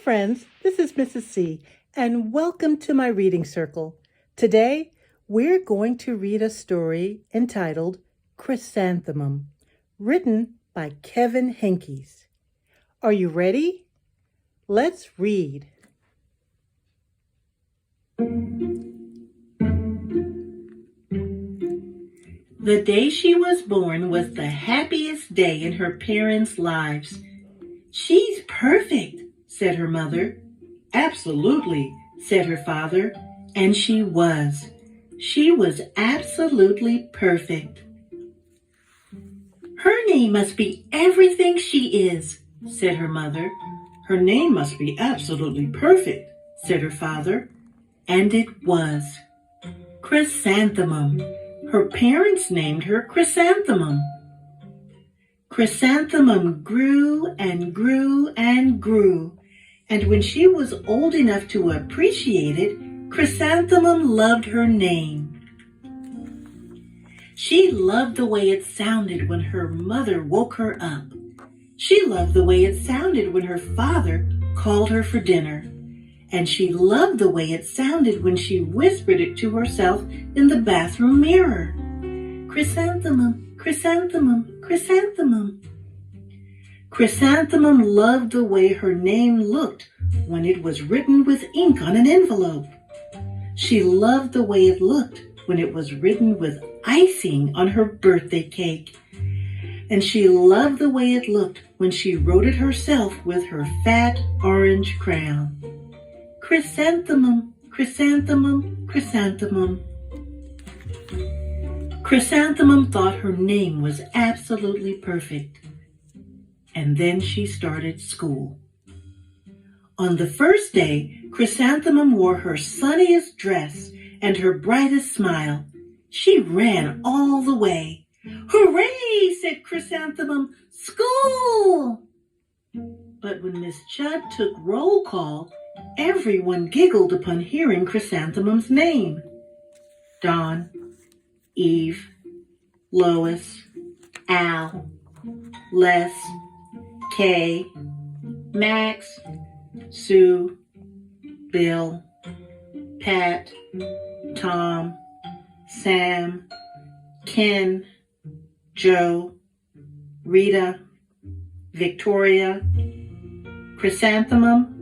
friends, this is Mrs. C, and welcome to my reading circle. Today, we're going to read a story entitled Chrysanthemum, written by Kevin Henkes. Are you ready? Let's read. The day she was born was the happiest day in her parents' lives. "She's perfect," said her mother. "Absolutely," said her father, and she was. She was absolutely perfect. "Her name must be everything she is," said her mother. "Her name must be absolutely perfect," said her father, and it was. Chrysanthemum. Her parents named her Chrysanthemum. Chrysanthemum grew and grew and grew, and when she was old enough to appreciate it, Chrysanthemum loved her name. She loved the way it sounded when her mother woke her up. She loved the way it sounded when her father called her for dinner. And she loved the way it sounded when she whispered it to herself in the bathroom mirror. Chrysanthemum, chrysanthemum, chrysanthemum. Chrysanthemum loved the way her name looked when it was written with ink on an envelope. She loved the way it looked when it was written with icing on her birthday cake. And she loved the way it looked when she wrote it herself with her fat orange crayon. Chrysanthemum, chrysanthemum, chrysanthemum. Chrysanthemum thought her name was absolutely perfect. And then she started school. On the first day, Chrysanthemum wore her sunniest dress and her brightest smile. She ran all the way. "Hooray!" said Chrysanthemum. "School!" But when Miss Chudd took roll call, everyone giggled upon hearing Chrysanthemum's name. Dawn, Eve, Lois, Al, Les, Kay, Max, Sue, Bill, Pat, Tom, Sam, Ken, Joe, Rita, Victoria, Chrysanthemum.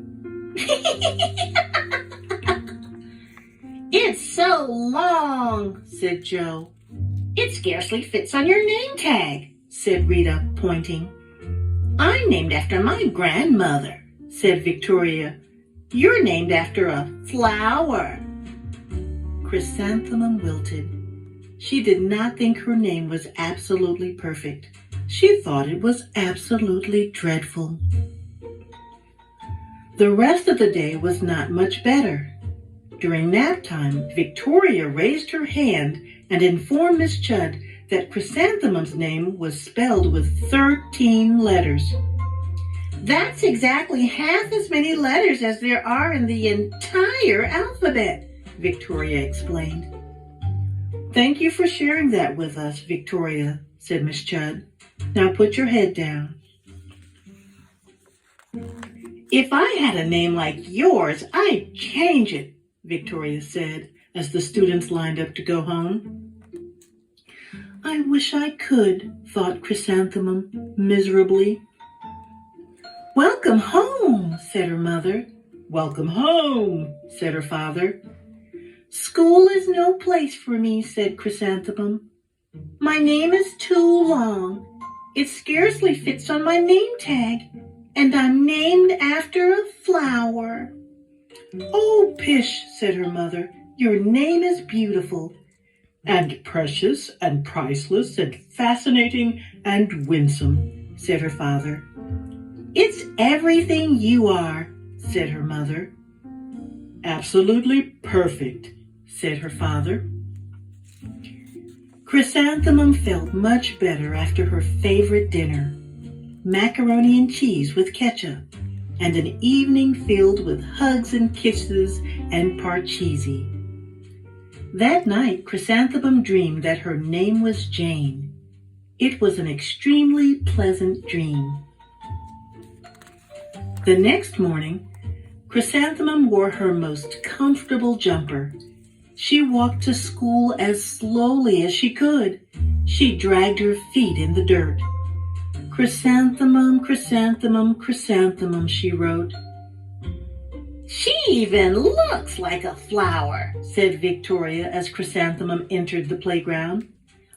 "It's so long," said Joe. "It scarcely fits on your name tag," said Rita, pointing. "I'm named after my grandmother," said Victoria. "You're named after a flower." Chrysanthemum wilted. She did not think her name was absolutely perfect. She thought it was absolutely dreadful. The rest of the day was not much better. During nap time, Victoria raised her hand and informed Miss Chudd that Chrysanthemum's name was spelled with 13 letters. "That's exactly half as many letters as there are in the entire alphabet," Victoria explained. "Thank you for sharing that with us, Victoria," said Miss Chudd. "Now put your head down." "If I had a name like yours, I'd change it," Victoria said as the students lined up to go home. "I wish I could," thought Chrysanthemum miserably. "Welcome home," said her mother. "Welcome home," said her father. "School is no place for me," said Chrysanthemum. "My name is too long. It scarcely fits on my name tag, and I'm named after a flower." "Oh, pish," said her mother. "Your name is beautiful, and precious, and priceless, and fascinating, and winsome," said her father. "It's everything you are," said her mother. "Absolutely perfect," said her father. Chrysanthemum felt much better after her favorite dinner, macaroni and cheese with ketchup, and an evening filled with hugs and kisses and parcheesi. That night, Chrysanthemum dreamed that her name was Jane. It was an extremely pleasant dream. The next morning, Chrysanthemum wore her most comfortable jumper. She walked to school as slowly as she could. She dragged her feet in the dirt. "Chrysanthemum, chrysanthemum, chrysanthemum," she wrote. "She even looks like a flower," said Victoria as Chrysanthemum entered the playground.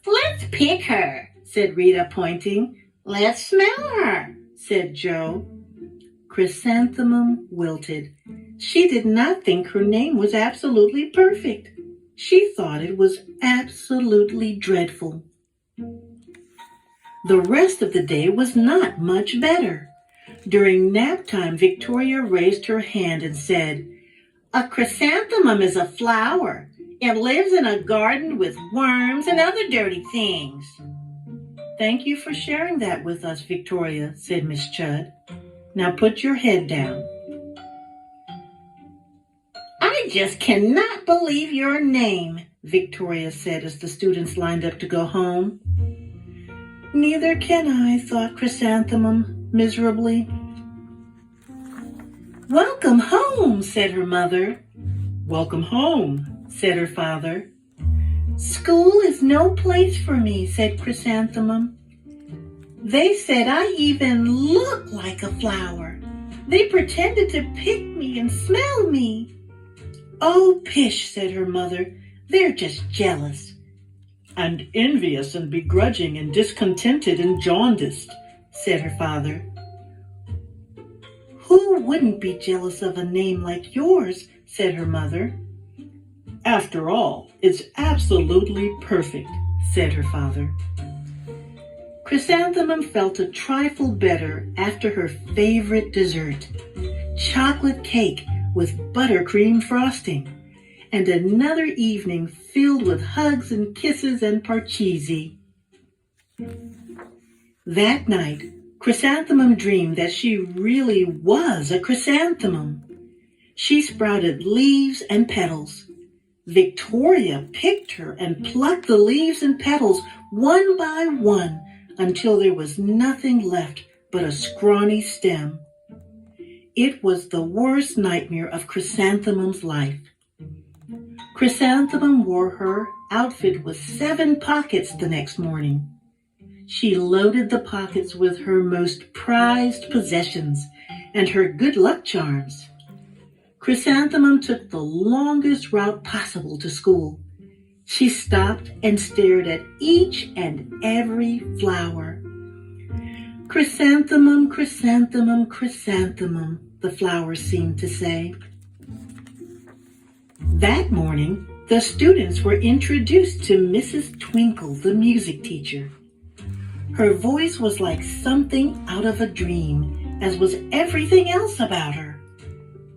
"Let's pick her," said Rita, pointing. "Let's smell her," said Joe. Chrysanthemum wilted. She did not think her name was absolutely perfect. She thought it was absolutely dreadful. The rest of the day was not much better. During nap time, Victoria raised her hand and said, "A chrysanthemum is a flower. It lives in a garden with worms and other dirty things." "Thank you for sharing that with us, Victoria," said Miss Chudd. "Now put your head down." "I just cannot believe your name," Victoria said as the students lined up to go home. "Neither can I," thought Chrysanthemum miserably. "Welcome home," said her mother. "Welcome home," said her father. "School is no place for me," said Chrysanthemum. "They said I even look like a flower. They pretended to pick me and smell me." "Oh, pish," said her mother. "They're just jealous." "And envious and begrudging and discontented and jaundiced," said her father. "Who wouldn't be jealous of a name like yours?" said her mother. "After all, it's absolutely perfect," said her father. Chrysanthemum felt a trifle better after her favorite dessert, chocolate cake with buttercream frosting, and another evening filled with hugs and kisses and parcheesi. That night, Chrysanthemum dreamed that she really was a chrysanthemum. She sprouted leaves and petals. Victoria picked her and plucked the leaves and petals one by one until there was nothing left but a scrawny stem. It was the worst nightmare of Chrysanthemum's life. Chrysanthemum wore her outfit with 7 pockets the next morning. She loaded the pockets with her most prized possessions and her good luck charms. Chrysanthemum took the longest route possible to school. She stopped and stared at each and every flower. "Chrysanthemum, chrysanthemum, chrysanthemum," the flowers seemed to say. That morning, the students were introduced to Mrs. Twinkle, the music teacher. Her voice was like something out of a dream, as was everything else about her.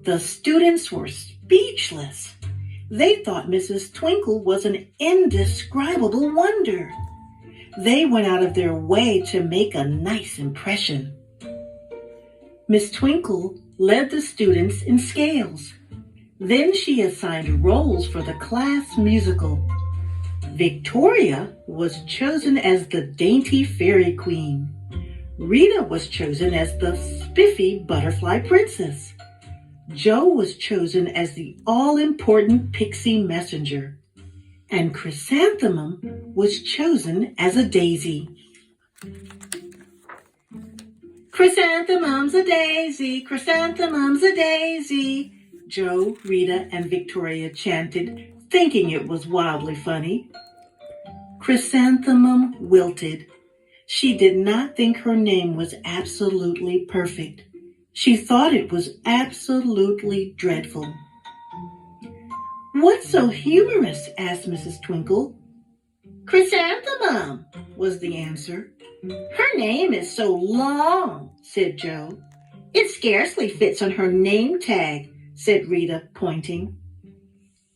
The students were speechless. They thought Mrs. Twinkle was an indescribable wonder. They went out of their way to make a nice impression. Miss Twinkle led the students in scales. Then she assigned roles for the class musical. Victoria was chosen as the dainty fairy queen. Rita was chosen as the spiffy butterfly princess. Joe was chosen as the all-important pixie messenger. And Chrysanthemum was chosen as a daisy. "Chrysanthemum's a daisy, chrysanthemum's a daisy," Joe, Rita, and Victoria chanted, thinking it was wildly funny. Chrysanthemum wilted. She did not think her name was absolutely perfect. She thought it was absolutely dreadful. "What's so humorous?" asked Mrs. Twinkle. "Chrysanthemum," was the answer. "Her name is so long," said Joe. "It scarcely fits on her name tag," said Rita, pointing.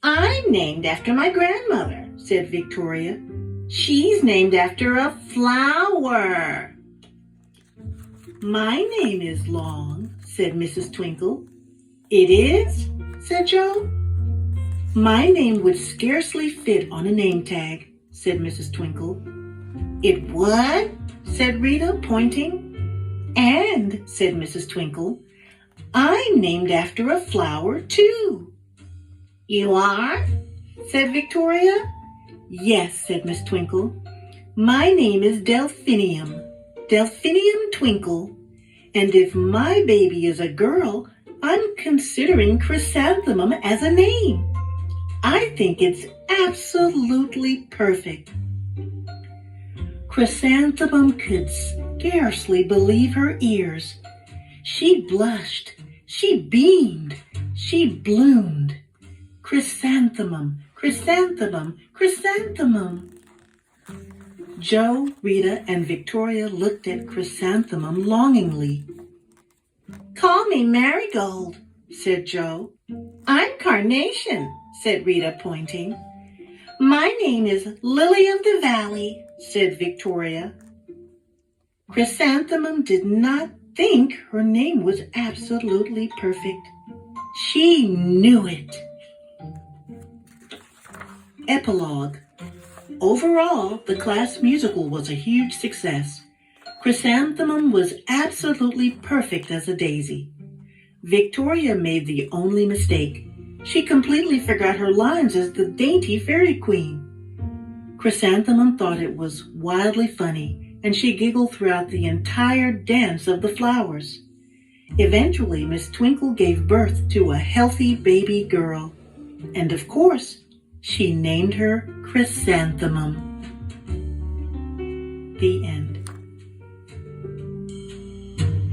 "I'm named after my grandmother," said Victoria. "She's named after a flower." "My name is long," said Mrs. Twinkle. "It is?" said Joe. "My name would scarcely fit on a name tag," said Mrs. Twinkle. "It would?" said Rita, pointing. "And," said Mrs. Twinkle, I'm named after a flower, too. You are? Said Victoria. Yes, said Miss Twinkle. My name is Delphinium, Delphinium Twinkle, and if my baby is a girl, I'm considering Chrysanthemum as a name. I think it's absolutely perfect. Chrysanthemum could scarcely believe her ears. She blushed, she beamed, she bloomed. Chrysanthemum, chrysanthemum, chrysanthemum. Joe, Rita, and Victoria looked at Chrysanthemum longingly. Call me Marigold, said Joe. I'm Carnation, said Rita, pointing. My name is Lily of the Valley, said Victoria. Chrysanthemum did not think her name was absolutely perfect. She knew it. Epilogue. Overall, the class musical was a huge success. Chrysanthemum was absolutely perfect as a daisy. Victoria made the only mistake. She completely forgot her lines as the dainty fairy queen. Chrysanthemum thought it was wildly funny, and she giggled throughout the entire dance of the flowers. Eventually, Miss Twinkle gave birth to a healthy baby girl, and of course, she named her Chrysanthemum. The end.